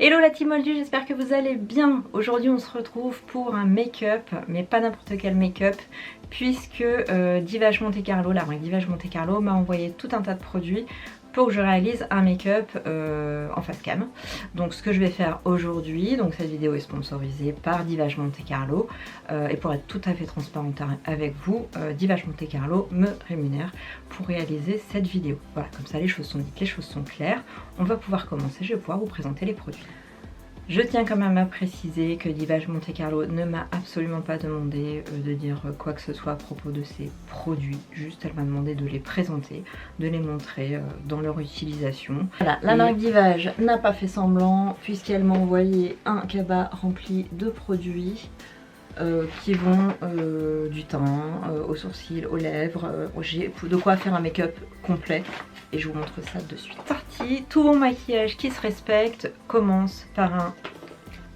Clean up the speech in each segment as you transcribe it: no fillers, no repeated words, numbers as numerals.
Hello la team Moldu, j'espère que vous allez bien. Aujourd'hui on se retrouve pour un make-up, mais pas n'importe quel make-up, puisque Divage Monte Carlo, la marque Divage Monte Carlo m'a envoyé tout un tas de produits pour que je réalise un make-up en face cam. Donc ce que je vais faire aujourd'hui, donc cette vidéo est sponsorisée par Divage Monte Carlo, et pour être tout à fait transparente avec vous, Divage Monte Carlo me rémunère pour réaliser cette vidéo. Voilà, comme ça les choses sont dites, les choses sont claires. On va pouvoir commencer, je vais pouvoir vous présenter les produits. Je tiens quand même à préciser que Divage Monte Carlo ne m'a absolument pas demandé de dire quoi que ce soit à propos de ces produits. Juste elle m'a demandé de les présenter, de les montrer dans leur utilisation. Voilà, la marque Divage n'a pas fait semblant puisqu'elle m'a envoyé un cabas rempli de produits qui vont du teint, aux sourcils, aux lèvres. J'ai de quoi faire un make-up complet et je vous montre ça de suite. Parti, tout bon maquillage qui se respecte commence par un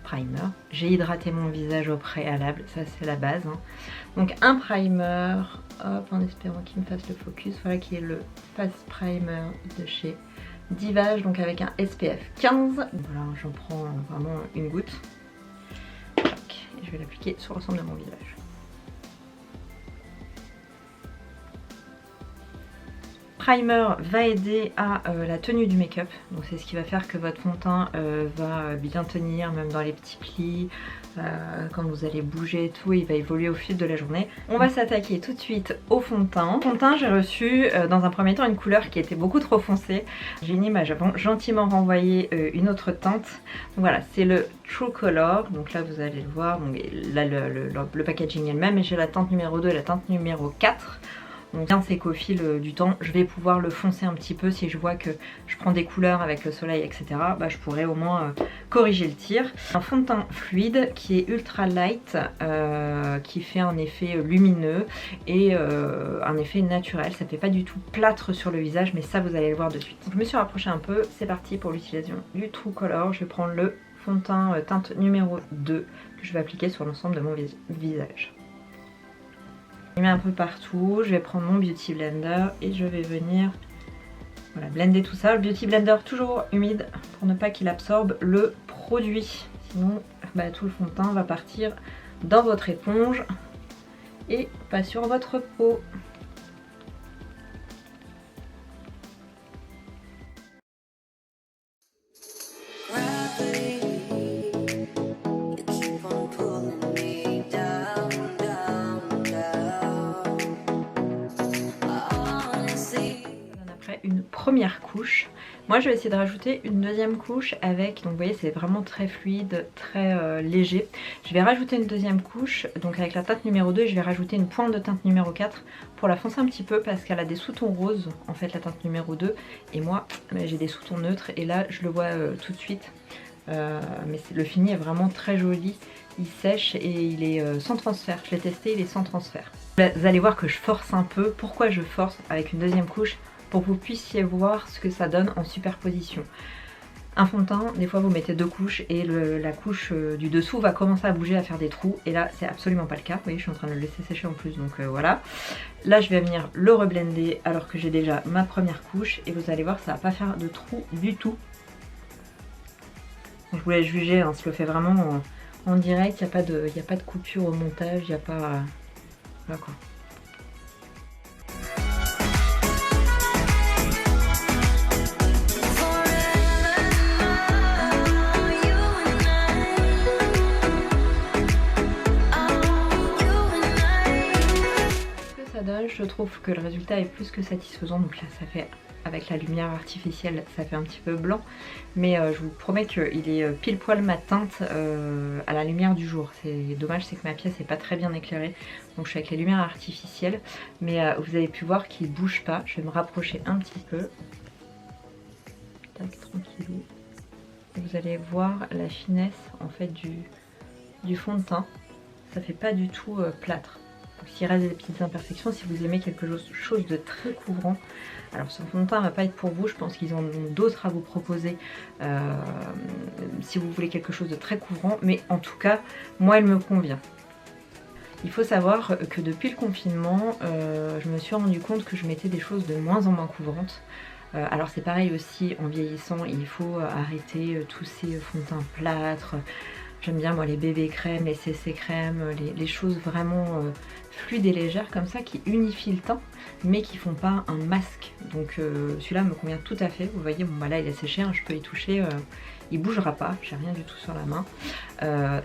primer. J'ai hydraté mon visage au préalable, ça c'est la base. Hein. Donc un primer, hop, en espérant qu'il me fasse le focus, voilà qui est le Fast Primer de chez Divage, donc avec un SPF 15. Voilà, j'en prends vraiment une goutte. Et je vais l'appliquer sur l'ensemble de mon visage. Primer va aider à la tenue du make-up, donc c'est ce qui va faire que votre fond de teint va bien tenir, même dans les petits plis, quand vous allez bouger et tout, il va évoluer au fil de la journée. On va s'attaquer tout de suite au fond de teint. Fond de teint, j'ai reçu dans un premier temps une couleur qui était beaucoup trop foncée. Jenny m'a gentiment renvoyé une autre teinte. Donc voilà, c'est le True Color, donc là vous allez le voir, donc là le packaging est le même, et j'ai la teinte numéro 2 et la teinte numéro 4. Donc bien c'est qu'au fil du temps je vais pouvoir le foncer un petit peu. Si je vois que je prends des couleurs avec le soleil etc, bah, je pourrais au moins corriger le tir. Un fond de teint fluide qui est ultra light, qui fait un effet lumineux et un effet naturel. Ça fait pas du tout plâtre sur le visage, mais ça vous allez le voir de suite. Donc, je me suis rapprochée un peu, c'est parti pour l'utilisation du True Color. Je vais prendre le fond de teint teinte numéro 2 que je vais appliquer sur l'ensemble de mon visage. Je mets un peu partout, je vais prendre mon Beauty Blender et je vais venir voilà, blender tout ça. Le Beauty Blender toujours humide pour ne pas qu'il absorbe le produit. Sinon bah, tout le fond de teint va partir dans votre éponge et pas sur votre peau. Une première couche. Moi je vais essayer de rajouter une deuxième couche avec, donc vous voyez c'est vraiment très fluide, très léger. Je vais rajouter une deuxième couche, donc avec la teinte numéro 2, je vais rajouter une pointe de teinte numéro 4 pour la foncer un petit peu parce qu'elle a des sous-tons roses en fait la teinte numéro 2, et moi j'ai des sous-tons neutres et là je le vois tout de suite. Mais le fini est vraiment très joli, il sèche et il est sans transfert. Je l'ai testé, il est sans transfert. Vous allez voir que je force un peu. Pourquoi je force avec une deuxième couche? Pour que vous puissiez voir ce que ça donne en superposition. Un fond de teint, des fois vous mettez deux couches et la couche du dessous va commencer à bouger, à faire des trous, et là c'est absolument pas le cas. Vous voyez, je suis en train de le laisser sécher en plus, donc voilà. Là je vais venir le reblender alors que j'ai déjà ma première couche, et vous allez voir ça va pas faire de trous du tout. Je vous laisse juger, hein, je le fais vraiment en direct, il n'y a pas de coupure au montage, il n'y a pas... Voilà quoi. Je trouve que le résultat est plus que satisfaisant. Donc là ça fait, avec la lumière artificielle ça fait un petit peu blanc, mais je vous promets qu'il est pile poil ma teinte à la lumière du jour. C'est dommage, c'est que ma pièce n'est pas très bien éclairée, donc je suis avec les lumières artificielles, mais vous avez pu voir qu'il bouge pas. Je vais me rapprocher un petit peu, tac, tranquillou, et vous allez voir la finesse en fait du fond de teint. Ça fait pas du tout plâtre. S'il reste des petites imperfections, si vous aimez quelque chose de très couvrant, alors ce fond de teint ne va pas être pour vous, je pense qu'ils en ont d'autres à vous proposer si vous voulez quelque chose de très couvrant, mais en tout cas moi il me convient. Il faut savoir que depuis le confinement, je me suis rendu compte que je mettais des choses de moins en moins couvrantes. Alors c'est pareil aussi, en vieillissant, il faut arrêter tous ces fonds de teint plâtres. J'aime bien moi les bébés crèmes, les CC crèmes, les choses vraiment fluides et légères comme ça qui unifient le teint mais qui font pas un masque. Donc celui-là me convient tout à fait. Vous voyez, bon bah là il est séché, hein, je peux y toucher, il bougera pas, j'ai rien du tout sur la main.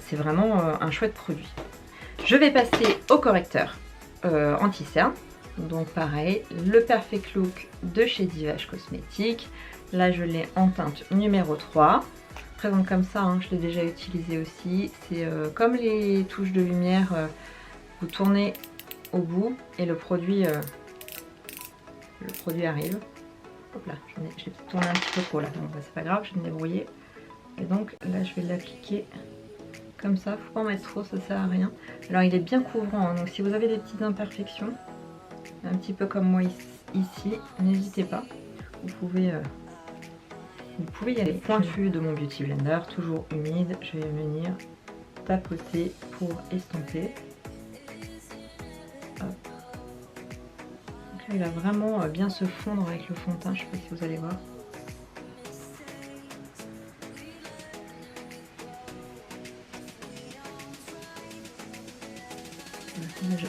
C'est vraiment un chouette produit. Je vais passer au correcteur anti-cerne. Donc pareil, le Perfect Look de chez Divage Cosmétiques. Là je l'ai en teinte numéro 3. Présente comme ça, hein, je l'ai déjà utilisé aussi. C'est comme les touches de lumière, vous tournez au bout et le produit arrive. Hop là, je l'ai peut-être tourné un petit peu trop là, donc bah, c'est pas grave, je vais me débrouiller. Et donc là je vais l'appliquer comme ça, faut pas en mettre trop, ça sert à rien. Alors il est bien couvrant, hein, donc si vous avez des petites imperfections, un petit peu comme moi ici, n'hésitez pas, vous pouvez y aller. Pointu de mon Beauty Blender, toujours humide, je vais venir tapoter pour estomper. Hop. Donc là, il va vraiment bien se fondre avec le fond de teint, je ne sais pas si vous allez voir.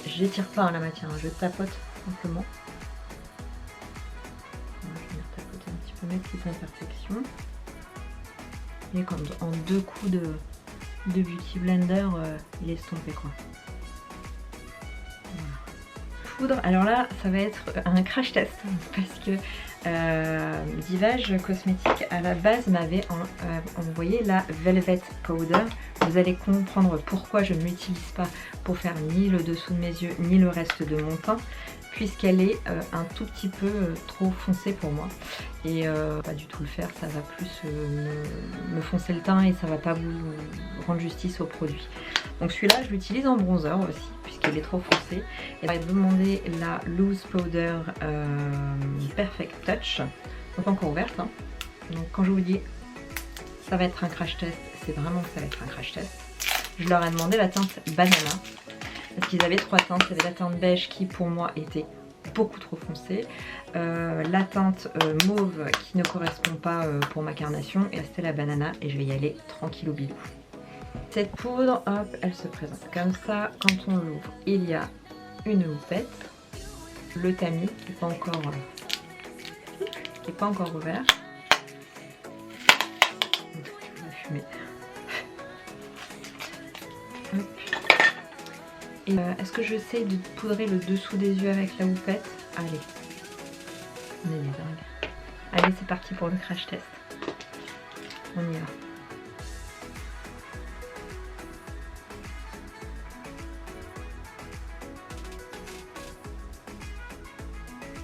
J'étire pas la matière, je tapote simplement. Je vais venir tapoter un petit peu mes petites imperfections. Et comme en 2 coups de Beauty Blender, il est estompé quoi. Voilà. Poudre, alors là ça va être un crash test parce que Divage Cosmétiques à la base m'avait envoyé la Velvet Powder. Vous allez comprendre pourquoi je ne l'utilise pas pour faire ni le dessous de mes yeux ni le reste de mon teint, puisqu'elle est un tout petit peu trop foncée pour moi. Et pas du tout le faire, ça va plus me foncer le teint et ça va pas vous rendre justice au produit. Donc celui-là je l'utilise en bronzer aussi, puisqu'il est trop foncé. Et là, je vais demander la Loose Powder Perfect Touch, donc encore ouverte. Hein. Donc quand je vous dis ça va être un crash test, c'est vraiment que ça va être un crash test. Je leur ai demandé la teinte banana, parce qu'ils avaient 3 teintes. Il y avait la teinte beige qui pour moi était beaucoup trop foncée, la teinte mauve qui ne correspond pas pour ma carnation, et c'était la banana, et je vais y aller tranquillou bilou. Cette poudre, hop, elle se présente comme ça. Quand on l'ouvre, il y a une houppette, le tamis qui n'est pas encore ouvert. Je vais fumer. Et est-ce que j'essaye de poudrer le dessous des yeux avec la houppette? Allez, on est des dingues. Allez, c'est parti pour le crash test. On y va.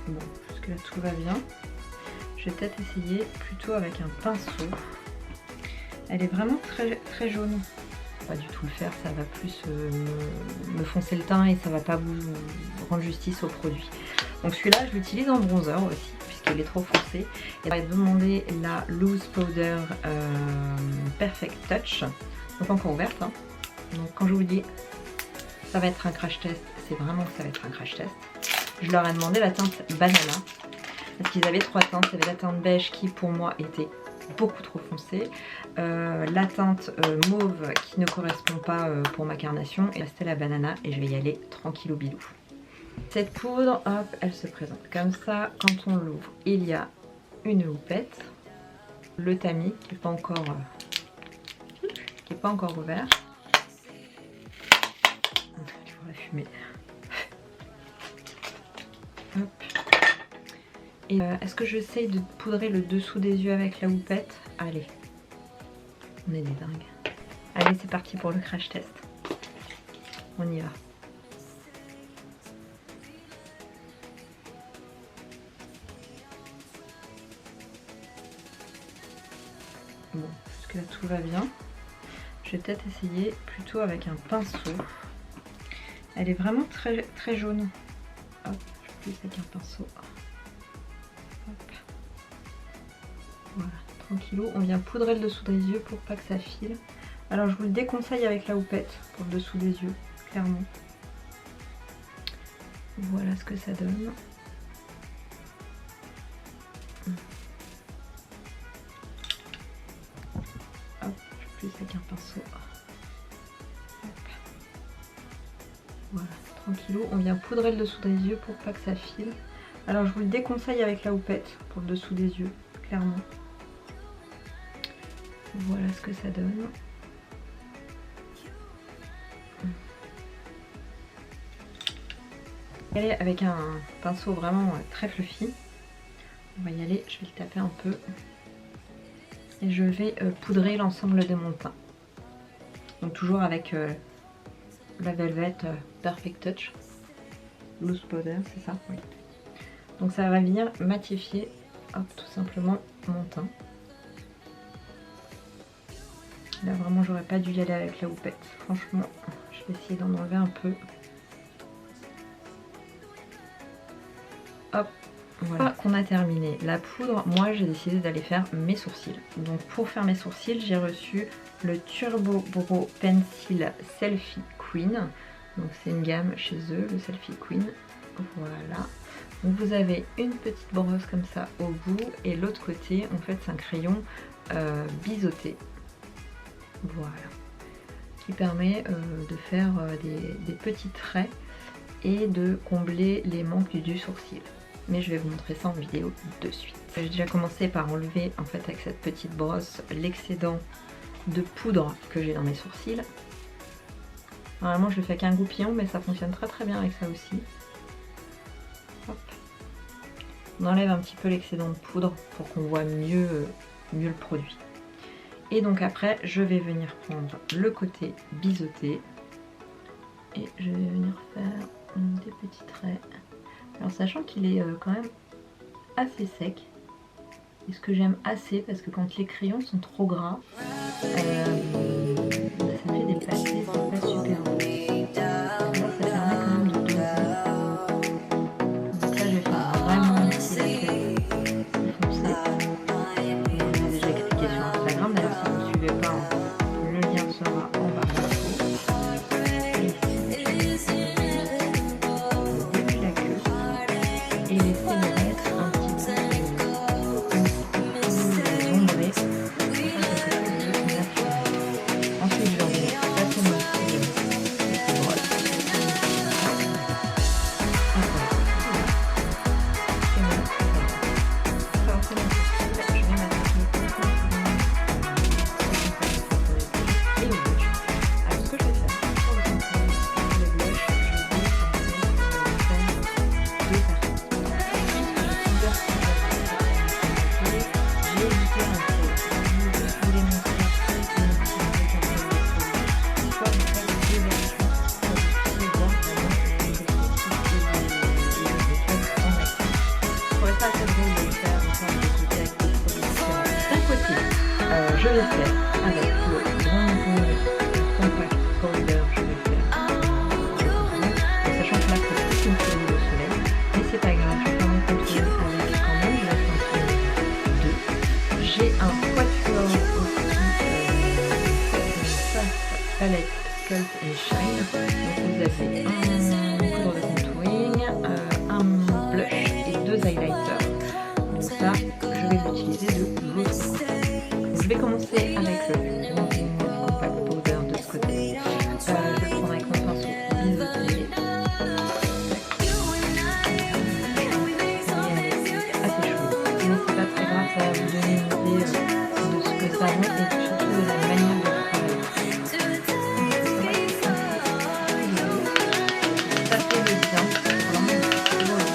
Bon, jusque là tout va bien. Je vais peut-être essayer plutôt avec un pinceau. Elle est vraiment très jaune. Pas du tout le faire, ça va plus me foncer le teint et ça va pas vous rendre justice au produit. Donc celui-là je l'utilise en bronzer aussi, puisqu'il est trop foncé. Et je vais demander la Loose Powder Perfect Touch, donc encore ouverte. Hein. Donc quand je vous dis ça va être un crash test, c'est vraiment que ça va être un crash test. Je leur ai demandé la teinte banana, parce qu'ils avaient 3 teintes. Il y avait la teinte beige qui pour moi était beaucoup trop foncée, la teinte mauve qui ne correspond pas pour ma carnation, et là c'était la banana, et je vais y aller tranquillou bilou. Cette poudre, hop, elle se présente comme ça. Quand on l'ouvre, il y a une houppette, le tamis qui n'est pas encore ouvert. Je vais la fumer. Hop. Et est-ce que j'essaye de poudrer le dessous des yeux avec la houppette? Allez, on est des dingues. Allez, c'est parti pour le crash test. On y va. Bon, jusque là tout va bien. Je vais peut-être essayer plutôt avec un pinceau. Elle est vraiment très jaune. Hop, je vais avec un pinceau. Hop. Voilà, tranquillou. On vient poudrer le dessous des yeux pour pas que ça file. Alors je vous le déconseille avec la houppette pour le dessous des yeux, clairement. Voilà ce que ça donne. plus avec un pinceau. Hop. Voilà, tranquillou. On vient poudrer le dessous des yeux pour pas que ça file. Alors je vous le déconseille avec la houppette pour le dessous des yeux, clairement. Voilà ce que ça donne. On va y aller avec un pinceau vraiment très fluffy. On va y aller, je vais le taper un peu. Et je vais poudrer l'ensemble de mon teint. Donc toujours avec la Velvet Perfect Touch. Loose Powder, c'est ça? Oui. Donc ça va venir matifier, hop, tout simplement mon teint. Là vraiment j'aurais pas dû y aller avec la houppette. Franchement, je vais essayer d'en enlever un peu. Hop, voilà qu'on a terminé la poudre. Moi j'ai décidé d'aller faire mes sourcils. Donc pour faire mes sourcils, j'ai reçu le Turbo Brow Pencil Selfie Queen. Donc c'est une gamme chez eux, le Selfie Queen. Voilà. Donc vous avez une petite brosse comme ça au bout et l'autre côté en fait c'est un crayon biseauté. Voilà. Qui permet de faire des petits traits et de combler les manques du sourcil. Mais je vais vous montrer ça en vidéo de suite. J'ai déjà commencé par enlever en fait avec cette petite brosse l'excédent de poudre que j'ai dans mes sourcils. Normalement je le fais qu'un goupillon mais ça fonctionne très bien avec ça aussi. Hop. On enlève un petit peu l'excédent de poudre pour qu'on voit mieux le produit. Et donc après je vais venir prendre le côté biseauté et je vais venir faire des petits traits. Alors sachant qu'il est quand même assez sec, et ce que j'aime assez parce que quand les crayons sont trop gras, ça fait des pâtés, c'est pas super bon. Alors ça permet quand même de doser. Donc là je vais faire vraiment ici la tête foncée. Je vous ai déjà expliqué sur Instagram, d'ailleurs si vous ne suivez pas, le lien sera en barre d'infos. Et laisser le mettre un petit peu ombré. Ensuite je vais venir passer mon petit brosse. Je vais faire avec le Grand Rouge Compact Powder, je vais faire sachant que là c'est toute une série de soleil, mais c'est pas grave, je vais quand même continuer avec quand même la teinte 2. J'ai un quatuor aussi, palette Sculpt and Shine. Donc vous avez une poudre de contouring, un blush et 2 highlighters. Donc ça, je vais l'utiliser de l'autre côté. Je vais commencer avec le Bronzing Compact Powder de ce côté. Je vais le prendre avec mon pinceau biseauté. Assez chaud. Mais c'est pas très grave, ça va vous donner une idée de ce que ça rend et surtout de la manière de travailler. Ça fait le bien. Vraiment, toujours le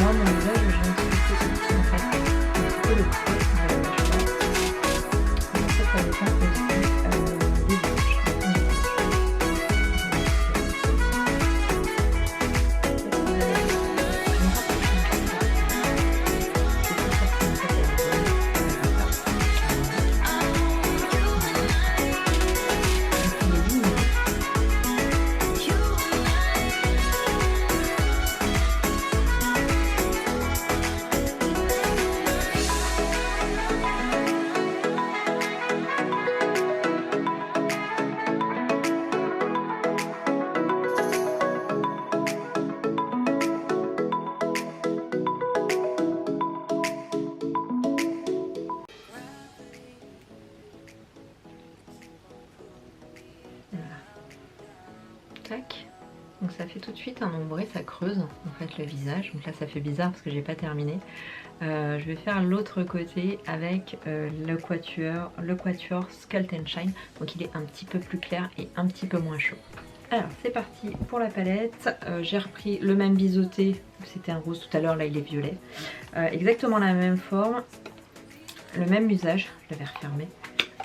moi, mon visage, je viens de souhaiter en fait un petit peu le poids sur la mâchoire. En fait, ça dépend aussi des visages. tac. Donc ça fait tout de suite un ombré, ça creuse en fait le visage. Donc là ça fait bizarre parce que j'ai pas terminé. Je vais faire l'autre côté avec le quatuor Sculpt and Shine. Donc il est un petit peu plus clair et un petit peu moins chaud. Alors c'est parti pour la palette. J'ai repris le même biseauté. C'était un rose tout à l'heure, là il est violet. Exactement la même forme, le même usage. Je l'avais refermé.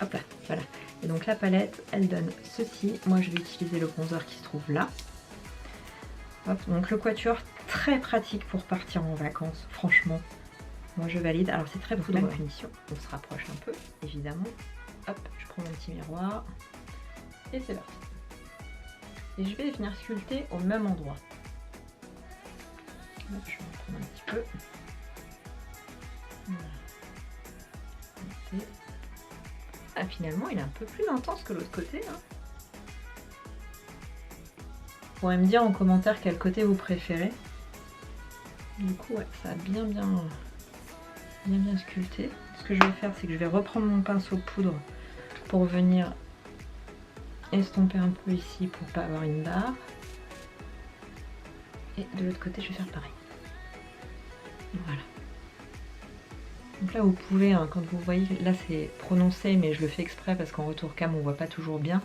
Hop là, voilà. Et donc la palette, elle donne ceci. Moi je vais utiliser le bronzer qui se trouve là. Hop, donc le quatuor, très pratique pour partir en vacances, franchement. Moi je valide. Alors c'est très poudreux. Punition. On se rapproche un peu, évidemment. Hop, je prends mon petit miroir. Et c'est parti. Et je vais venir sculpter au même endroit. Hop, je vais en prendre un petit peu. Voilà. Ah, finalement il est un peu plus intense que l'autre côté. Hein. Vous pourrez me dire en commentaire quel côté vous préférez. Du coup ouais, ça a bien sculpté. Ce que je vais faire, c'est que je vais reprendre mon pinceau poudre pour venir estomper un peu ici pour pas avoir une barre. Et de l'autre côté, je vais faire pareil. Voilà. Donc là, vous pouvez, hein, quand vous voyez, là c'est prononcé, mais je le fais exprès parce qu'en retour cam, on voit pas toujours bien.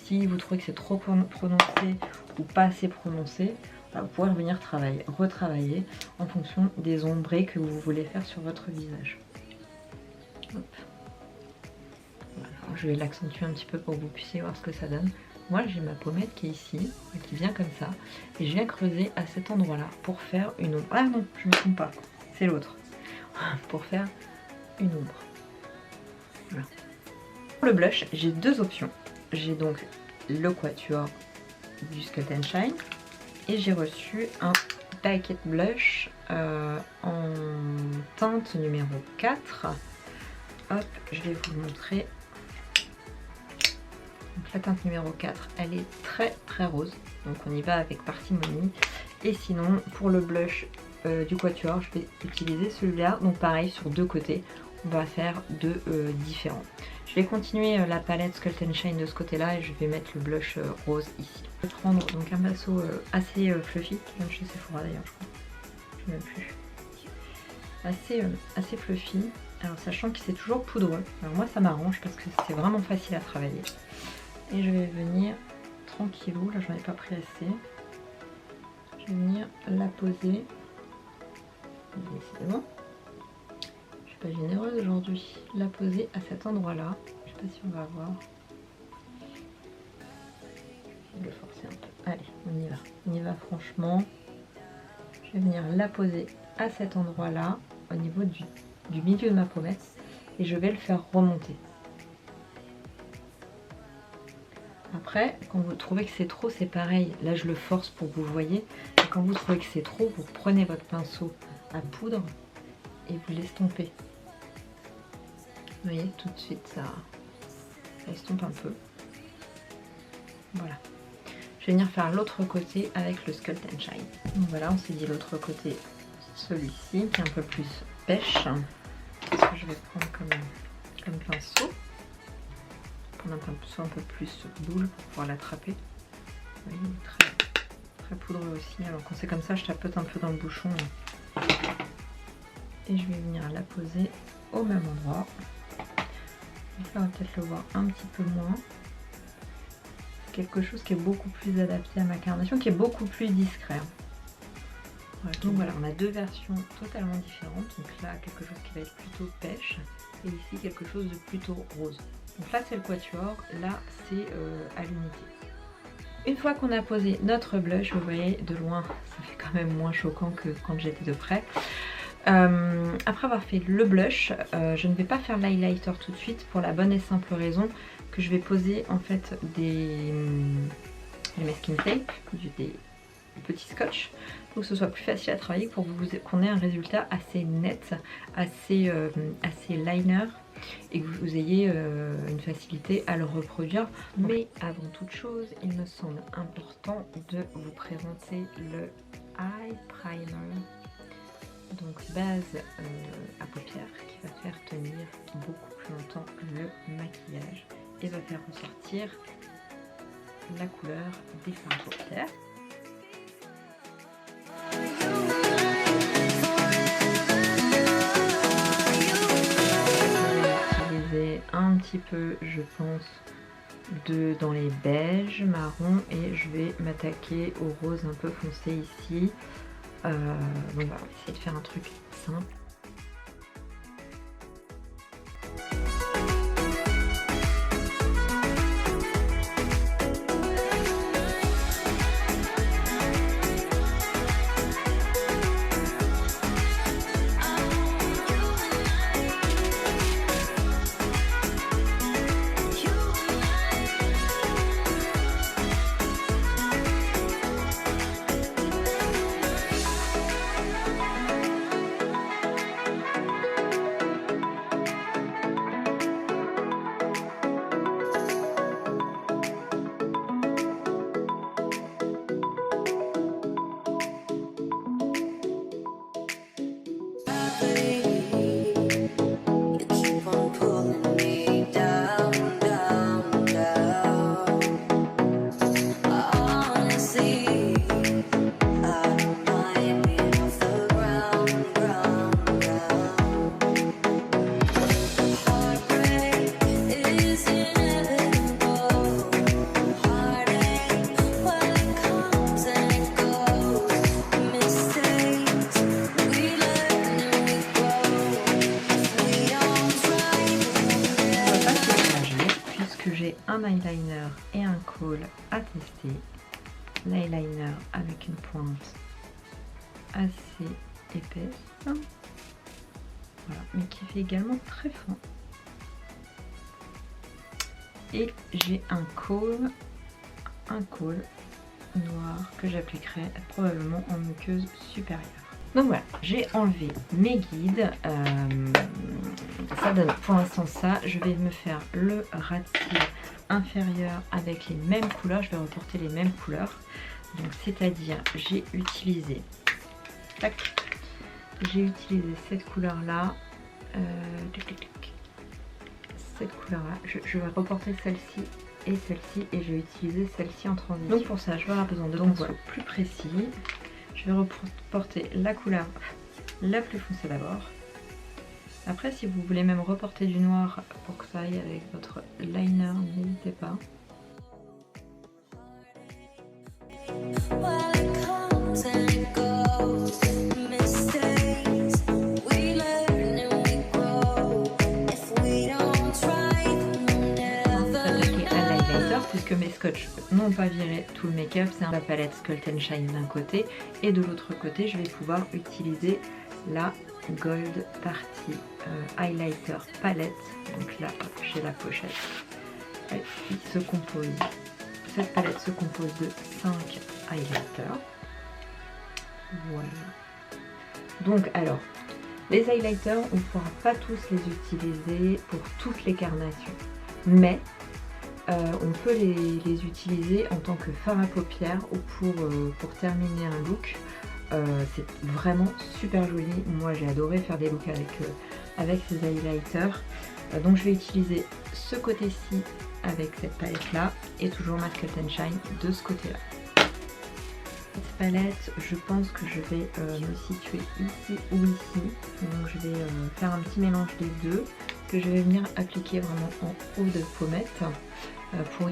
Si vous trouvez que c'est trop prononcé ou pas assez prononcé, vous pourrez revenir retravailler en fonction des ombrés que vous voulez faire sur votre visage. Hop. Voilà. Je vais l'accentuer un petit peu pour que vous puissiez voir ce que ça donne. Moi j'ai ma pommette qui est ici, qui vient comme ça, et je viens creuser à cet endroit là pour faire une ombre. Ah non, je ne me trompe pas, c'est l'autre. Pour faire une ombre. Voilà. Pour le blush, j'ai deux options. J'ai donc le quatuor du Sculpt and Shine et j'ai reçu un packet blush en teinte numéro 4. Hop, je vais vous le montrer. Donc la teinte numéro 4, elle est très rose, donc on y va avec parcimonie. Et sinon, pour le blush du quatuor, je vais utiliser celui-là, donc pareil sur deux côtés, on va faire deux différents. Je vais continuer la palette Sculpt and Shine de ce côté-là et je vais mettre le blush rose ici. Je vais prendre donc un pinceau assez fluffy, même chez Sephora d'ailleurs, je crois. Je ne sais même plus. Assez fluffy. Alors sachant que c'est toujours poudreux. Alors moi ça m'arrange parce que c'est vraiment facile à travailler. Et je vais venir tranquillou, là j'en ai pas pris assez. Je vais venir la poser. Décidément. Pas généreuse aujourd'hui, la poser à cet endroit là, je sais pas si on va voir, je vais le forcer un peu, allez on y va franchement, je vais venir la poser à cet endroit là, au niveau du milieu de ma pommette, et je vais le faire remonter. Après, quand vous trouvez que c'est trop, c'est pareil, là je le force pour que vous voyez, et quand vous trouvez que c'est trop, vous prenez votre pinceau à poudre et vous l'estompez. Vous voyez, tout de suite ça estompe un peu. Voilà. Je vais venir faire l'autre côté avec le Sculpt and Shine. Donc voilà, on s'est dit l'autre côté, celui-ci, qui est un peu plus pêche. Qu'est-ce que je vais prendre comme pinceau? Prendre un pinceau un peu plus boule pour pouvoir l'attraper. Vous voyez, très poudreux aussi. Alors quand c'est comme ça, je tapote un peu dans le bouchon. Et je vais venir la poser au même endroit. Donc là, on va peut-être le voir un petit peu moins. C'est quelque chose qui est beaucoup plus adapté à ma carnation, qui est beaucoup plus discret. Voilà, donc voilà, on a deux versions totalement différentes. Donc là, quelque chose qui va être plutôt pêche, et ici, quelque chose de plutôt rose. Donc là, c'est le quatuor, là, c'est à l'unité. Une fois qu'on a posé notre blush, vous voyez, de loin, ça fait quand même moins choquant que quand j'étais de près. Après avoir fait le blush, je ne vais pas faire l'highlighter tout de suite pour la bonne et simple raison que je vais poser en fait des masking tape, des petits scotch, pour que ce soit plus facile à travailler, pour qu'on ait un résultat assez net, assez liner, et que vous ayez une facilité à le reproduire. Mais avant toute chose, il me semble important de vous présenter le Eye Primer. Donc base à paupières qui va faire tenir beaucoup plus longtemps le maquillage et va faire ressortir la couleur des fards à paupières. Je vais utiliser un petit peu, je pense, dans les beiges, marron, et je vais m'attaquer au rose un peu foncé ici. Donc on va essayer de faire un truc simple. Un eyeliner et un col à tester. L'eyeliner avec une pointe assez épaisse, voilà, mais qui fait également très fin. Et j'ai un col noir que j'appliquerai probablement en muqueuse supérieure. Donc voilà, j'ai enlevé mes guides. Ça donne pour l'instant ça. Je vais me faire le ras de cils inférieur avec les mêmes couleurs. Je vais reporter les mêmes couleurs. Donc c'est-à-dire j'ai utilisé cette couleur là. Cette couleur là. Je vais reporter celle-ci et celle-ci, et je vais utiliser celle-ci en transition. Donc pour ça je vais avoir besoin de pinceaux plus précis. Je vais reporter la couleur la plus foncée d'abord. Après, si vous voulez même reporter du noir pour que ça aille avec votre liner, n'hésitez pas. Puisque mes scotch n'ont pas viré tout le make-up, c'est la palette Sculpt and Shine d'un côté, et de l'autre côté je vais pouvoir utiliser la Gold Party Highlighter Palette. Donc là j'ai la pochette, cette palette se compose de 5 highlighters. Voilà. Donc alors, les highlighters on ne pourra pas tous les utiliser pour toutes les carnations, mais on peut les utiliser en tant que fard à paupières ou pour terminer un look. C'est vraiment super joli. Moi j'ai adoré faire des looks avec ces highlighters. Donc je vais utiliser ce côté-ci avec cette palette là, et toujours ma Sculpt and Shine de ce côté là. Cette palette, je pense que je vais me situer ici ou ici. Donc je vais faire un petit mélange des deux, que je vais venir appliquer vraiment en haut de pommette pour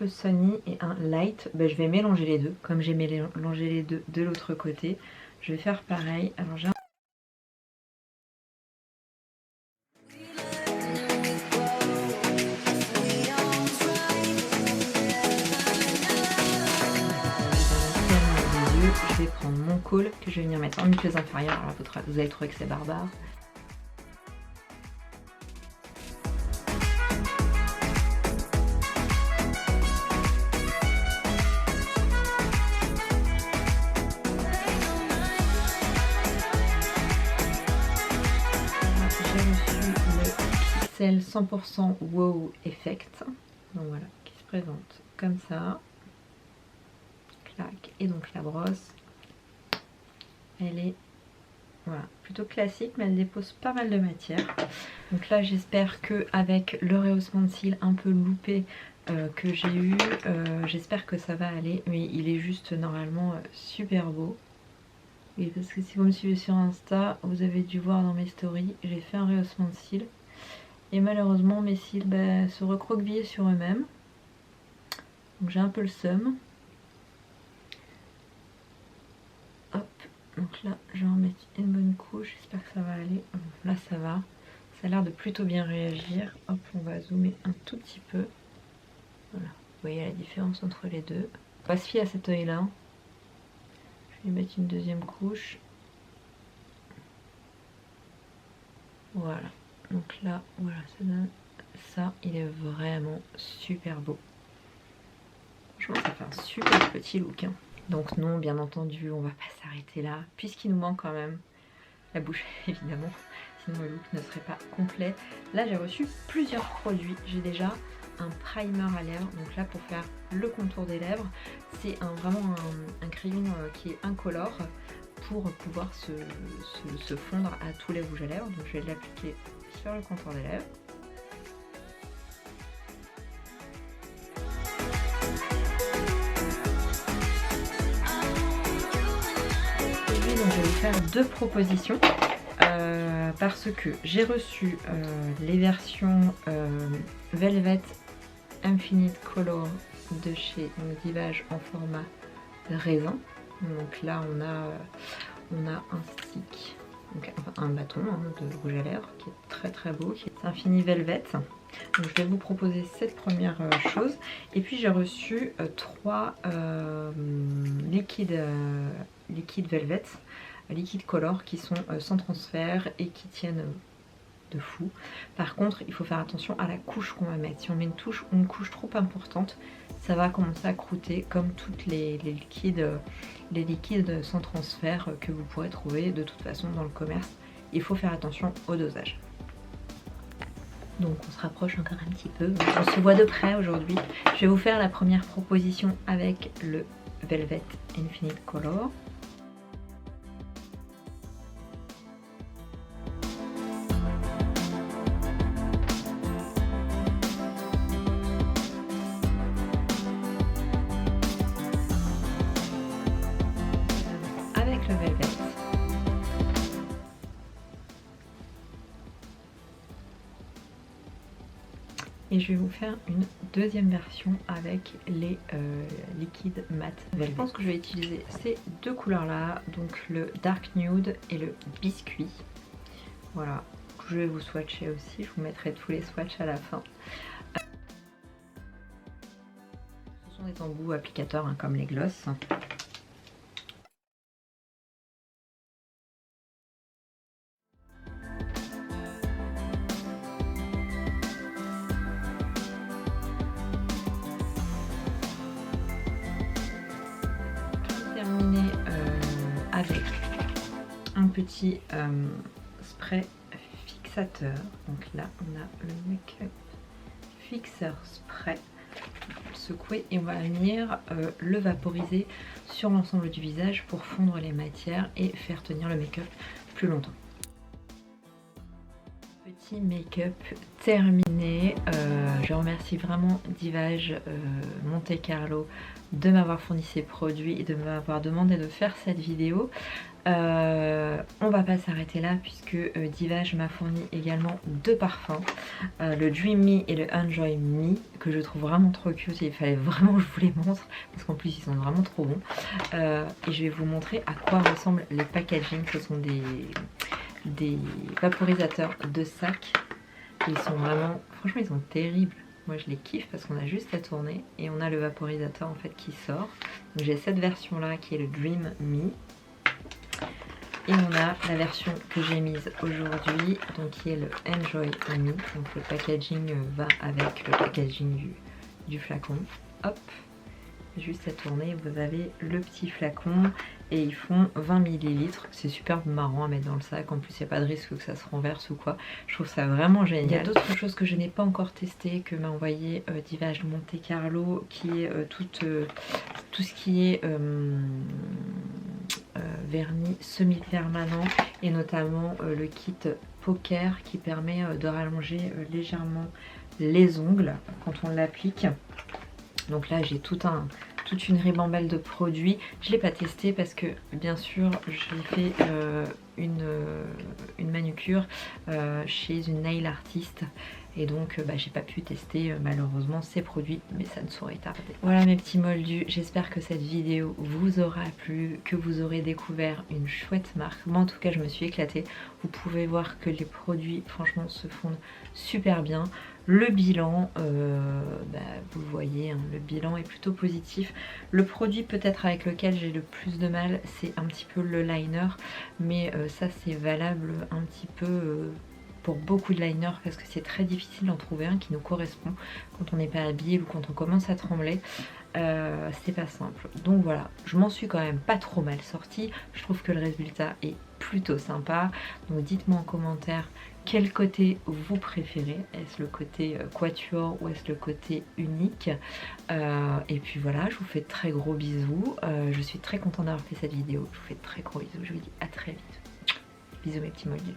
peu sunny et un light. Je vais mélanger les deux comme j'ai mélangé les deux de l'autre côté. Je vais faire pareil. Alors j'ai je vais prendre mon col que je vais venir mettre en muqueuse inférieure. Alors vous allez trouver que c'est barbare. sel 100% Wow Effect. Donc voilà, qui se présente comme ça. Clac. Et donc la brosse, elle est voilà, plutôt classique, mais elle dépose pas mal de matière. Donc là, j'espère que avec le rehaussement de cils un peu loupé que j'ai eu, j'espère que ça va aller. Mais il est juste normalement super beau. Et parce que si vous me suivez sur Insta, vous avez dû voir dans mes stories, j'ai fait un rehaussement de cils. Et malheureusement, mes cils se recroquevillaient sur eux-mêmes. Donc j'ai un peu le seum. Hop. Donc là, je vais en mettre une bonne couche, j'espère que ça va aller. Là, ça va. Ça a l'air de plutôt bien réagir. Hop, on va zoomer un tout petit peu. Voilà, vous voyez la différence entre les deux. On va se fier à cet œil-là. Je vais mettre une deuxième couche. Voilà. Donc là, voilà, ça donne ça. Il est vraiment super beau. Franchement, ça fait un super petit look, hein. Donc non, bien entendu, on va pas s'arrêter là, puisqu'il nous manque quand même la bouche, évidemment, sinon le look ne serait pas complet. Là, j'ai reçu plusieurs produits. J'ai déjà un primer à lèvres, donc là pour faire le contour des lèvres, c'est vraiment un crayon qui est incolore pour pouvoir se fondre à tous les rouges à lèvres. Donc je vais l'appliquer sur le contour des lèvres. Donc je vais vous faire deux propositions parce que j'ai reçu les versions Velvet Infinite Color de chez Divage en format raisin. Donc là on a un stick, donc un bâton de rouge à lèvres qui est très très beau, qui est Infini Velvet. Donc je vais vous proposer cette première chose. Et puis j'ai reçu 3 liquides Velvet, liquide color, qui sont sans transfert et qui tiennent de fou. Par contre, il faut faire attention à la couche qu'on va mettre. Si on met une couche trop importante, ça va commencer à croûter comme toutes les liquides sans transfert que vous pourrez trouver de toute façon dans le commerce. Il faut faire attention au dosage. Donc on se rapproche encore un petit peu. On se voit de près aujourd'hui. Je vais vous faire la première proposition avec le Velvet Infinite Color. Avec le Velvet. Et je vais vous faire une deuxième version avec les liquides mat Velvet. Je pense que je vais utiliser ces deux couleurs là, donc le Dark Nude et le Biscuit. Voilà, je vais vous swatcher aussi, je vous mettrai tous les swatchs à la fin. Ce sont des embouts applicateurs comme les glosses. Avec un petit spray fixateur. Donc là on a le Make-up Fixer Spray. On va le secouer et on va venir le vaporiser sur l'ensemble du visage pour fondre les matières et faire tenir le make-up plus longtemps. Petit make-up terminé. Je remercie vraiment Divage Monte Carlo de m'avoir fourni ces produits et de m'avoir demandé de faire cette vidéo. On va pas s'arrêter là puisque Divage m'a fourni également deux parfums, le Dream Me et le Enjoy Me, que je trouve vraiment trop cute. Il fallait vraiment que je vous les montre parce qu'en plus ils sont vraiment trop bons. Et je vais vous montrer à quoi ressemblent les packaging. Ce sont des vaporisateurs de sac. Ils sont vraiment, franchement ils sont terribles. Moi je les kiffe parce qu'on a juste à tourner et on a le vaporisateur en fait qui sort. Donc j'ai cette version là qui est le Dream Me. Et on a la version que j'ai mise aujourd'hui, donc qui est le Enjoy Me. Donc le packaging va avec le packaging du flacon. Hop. juste à tourner, vous avez le petit flacon et ils font 20 ml. C'est super marrant à mettre dans le sac, en plus il n'y a pas de risque que ça se renverse ou quoi. Je trouve ça vraiment génial. Il y a d'autres choses que je n'ai pas encore testé, que m'a envoyé Divage Monte Carlo, qui est tout ce qui est vernis semi-permanent et notamment le kit Poker qui permet de rallonger légèrement les ongles quand on l'applique. Donc là j'ai toute une ribambelle de produits. Je ne l'ai pas testé parce que bien sûr j'ai fait une manucure chez une nail artiste et donc j'ai pas pu tester malheureusement ces produits, mais ça ne saurait tarder. Voilà mes petits moldus, j'espère que cette vidéo vous aura plu, que vous aurez découvert une chouette marque. Moi en tout cas je me suis éclatée. Vous pouvez voir que les produits franchement se fondent super bien. Le bilan, vous voyez, hein, le bilan est plutôt positif. Le produit peut-être avec lequel j'ai le plus de mal, c'est un petit peu le liner, mais ça c'est valable un petit peu pour beaucoup de liners parce que c'est très difficile d'en trouver un qui nous correspond quand on n'est pas habillé ou quand on commence à trembler. C'est pas simple. Donc voilà, je m'en suis quand même pas trop mal sortie. Je trouve que le résultat est plutôt sympa. Donc dites-moi en commentaire quel côté vous préférez. Est-ce le côté quatuor ou est-ce le côté unique? Et puis voilà, je vous fais de très gros bisous. Je suis très contente d'avoir fait cette vidéo. Je vous fais de très gros bisous. Je vous dis à très vite. Bisous mes petits moldus.